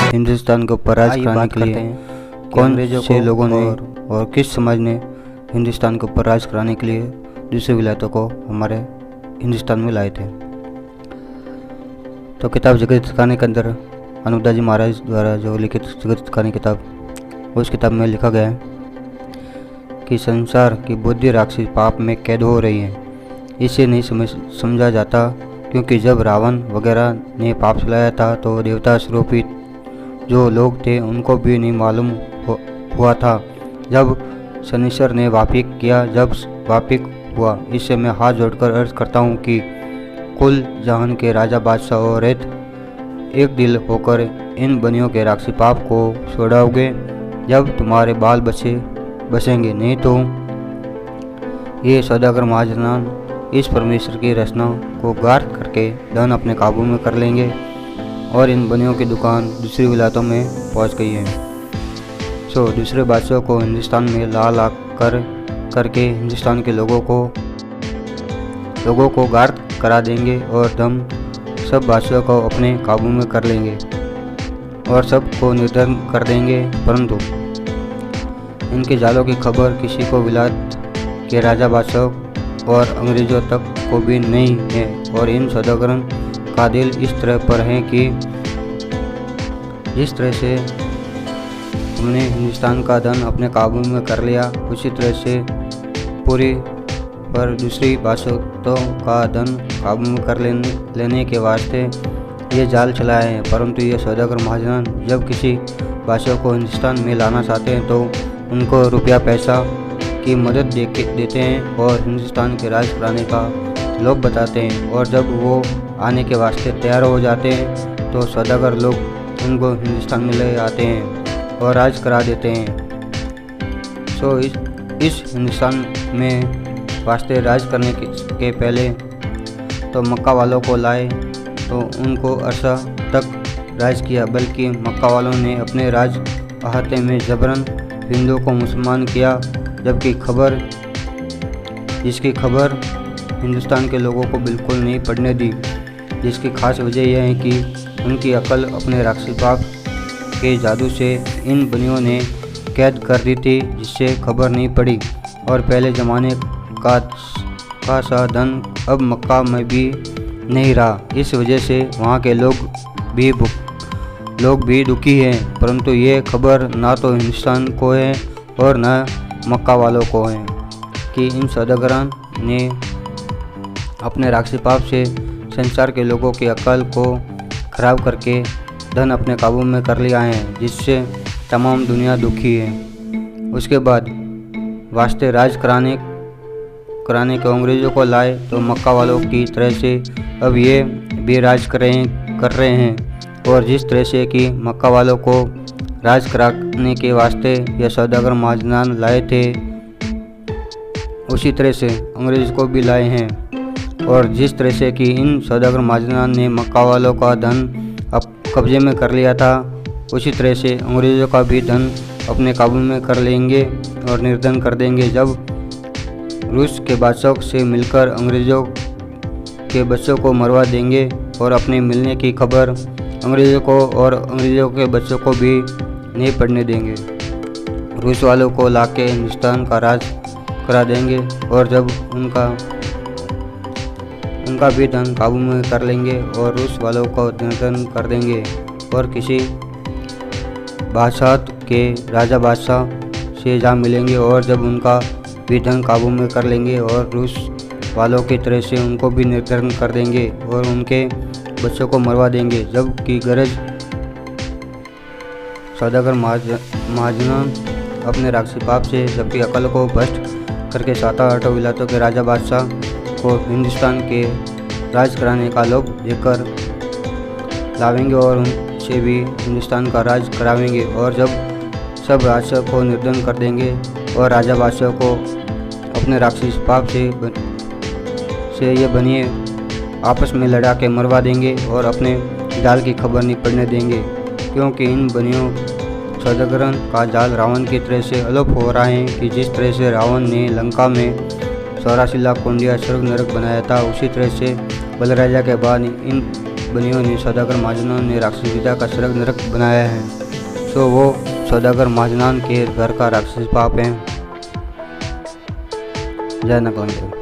हिंदुस्तान को ऊपर राज कराने के लिए कौन से लोगों ने और किस समाज ने हिंदुस्तान के ऊपर राज कराने के लिए दूसरी विलायतों को हमारे हिंदुस्तान में लाए थे। तो किताब जगत कहानी के अंदर अनुपदा जी महाराज द्वारा जो लिखित जगत कहानी किताब, उस किताब में लिखा गया है कि संसार की बुद्धि राक्षसी पाप में कैद हो रही है। इसे नहीं समझा जाता क्योंकि जब रावण वगैरह ने पाप चलाया था तो देवता स्वरूपित जो लोग थे उनको भी नहीं मालूम हुआ था। जब शनिश्चर ने वापिक किया, जब वापिक हुआ, इससे मैं हाथ जोड़कर अर्ज करता हूँ कि कुल जहान के राजा बादशाह और रेत एक दिल होकर इन बनियों के राक्षसी पाप को छोड़ाओगे जब तुम्हारे बाल बच्चे बसेंगे। नहीं तो ये सौदागर महाजनान इस परमेश्वर की रचना को गार करके धन अपने काबू में कर लेंगे और इन बनियों की दुकान दूसरी विलायतों में पहुंच गई है। दूसरे बादशाह को हिंदुस्तान में ला करके हिंदुस्तान के लोगों को गार्द करा देंगे और दम सब बादशाह को अपने काबू में कर लेंगे और सबको निर्धन कर देंगे। परंतु इनके जालों की खबर किसी को विलायत के राजा बादशाह और अंग्रेजों तक को भी नहीं है और इन सौदागरों का दिल इस तरह पर है कि जिस तरह से हमने हिंदुस्तान का धन अपने काबू में कर लिया, उसी तरह से पूरी पर दूसरी बादशाहों का धन काबू में कर लेने के वास्ते ये जाल चलाए हैं। परंतु ये सौदागर महाजन जब किसी बादशाह को हिंदुस्तान में लाना चाहते हैं तो उनको रुपया पैसा की मदद देते हैं और हिंदुस्तान के राज कराने का लोग बताते हैं। और जब वो आने के वास्ते तैयार हो जाते हैं तो सौदागर लोग उनको हिंदुस्तान में ले आते हैं और राज करा देते हैं। इस हिंदुस्तान में वास्ते राज करने के पहले तो मक्का वालों को लाए तो उनको अरसा तक राज किया, बल्कि मक्का वालों ने अपने राज अहाते में जबरन हिंदुओं को मुसलमान किया, जिसकी खबर हिंदुस्तान के लोगों को बिल्कुल नहीं पड़ने दी। जिसकी खास वजह यह है कि उनकी अकल अपने राक्षसी पाप के जादू से इन बनियों ने कैद कर दी थी, जिससे खबर नहीं पड़ी। और पहले ज़माने का सा धन अब मक्का में भी नहीं रहा। इस वजह से वहाँ के लोग भी दुखी हैं। परंतु ये खबर ना तो हिंदुस्तान को है और न मक्का वालों को है कि इन सौदागरों ने अपने राक्षसी पाप से संसार के लोगों की अकल को खराब करके धन अपने काबू में कर लिया है, जिससे तमाम दुनिया दुखी है। उसके बाद वास्ते राज कराने को अंग्रेज़ों को लाए तो मक्का वालों की तरह से अब ये भी राज कर रहे हैं। और जिस तरह से कि मक्का वालों को राज कराने के वास्ते यह सौदागर महाजनान लाए थे, उसी तरह से अंग्रेज़ को भी लाए हैं। और जिस तरह से कि इन सौदागर महाजनान ने मक्का वालों का धन अब कब्जे में कर लिया था, उसी तरह से अंग्रेज़ों का भी धन अपने काबू में कर लेंगे और निर्धन कर देंगे। जब रूस के बादशाह से मिलकर अंग्रेज़ों के बच्चों को मरवा देंगे और अपने मिलने की खबर अंग्रेज़ों को और अंग्रेज़ों के बच्चों को भी नहीं पड़ने देंगे। रूस वालों को लाके हिंदुस्तान का राज करा देंगे और जब उनका भी धन काबू में कर लेंगे और रूस वालों को निर्धन कर देंगे और किसी बादशाह के राजा बादशाह से जा मिलेंगे और जब उनका भी धन काबू में कर लेंगे और रूस वालों की तरह से उनको भी निर्धन कर देंगे और उनके बच्चों को मरवा देंगे। जबकि गरज सौदागर महाजनान अपने राक्षसी पाप से जबकि अकल को भ्रष्ट करके 7-8 विलायतों के राजा बादशाह को हिंदुस्तान के राज कराने का लोभ देकर लावेंगे और उनसे भी हिंदुस्तान का राज करावेंगे। और जब सब बादशाह को निर्धन कर देंगे और राजा बादशाह को अपने राक्षसी पाप से ये बनिए आपस में लड़ा के मरवा देंगे और अपने जाल की खबर नहीं पड़ने देंगे, क्योंकि इन बनियों सौदागरों का जाल रावण की तरह से अलोप हो रहा है कि जिस तरह से रावण ने लंका में 84 लाख कुंडिया स्वर्ग नरक बनाया था, उसी तरह से बलराजा के बाद इन बनी हुई सौदागर महाजनों ने राक्षस पिता का स्वर्ग नरक बनाया है, तो वो सौदागर महाजनान के घर का राक्षस पाप है। जय नकलंक।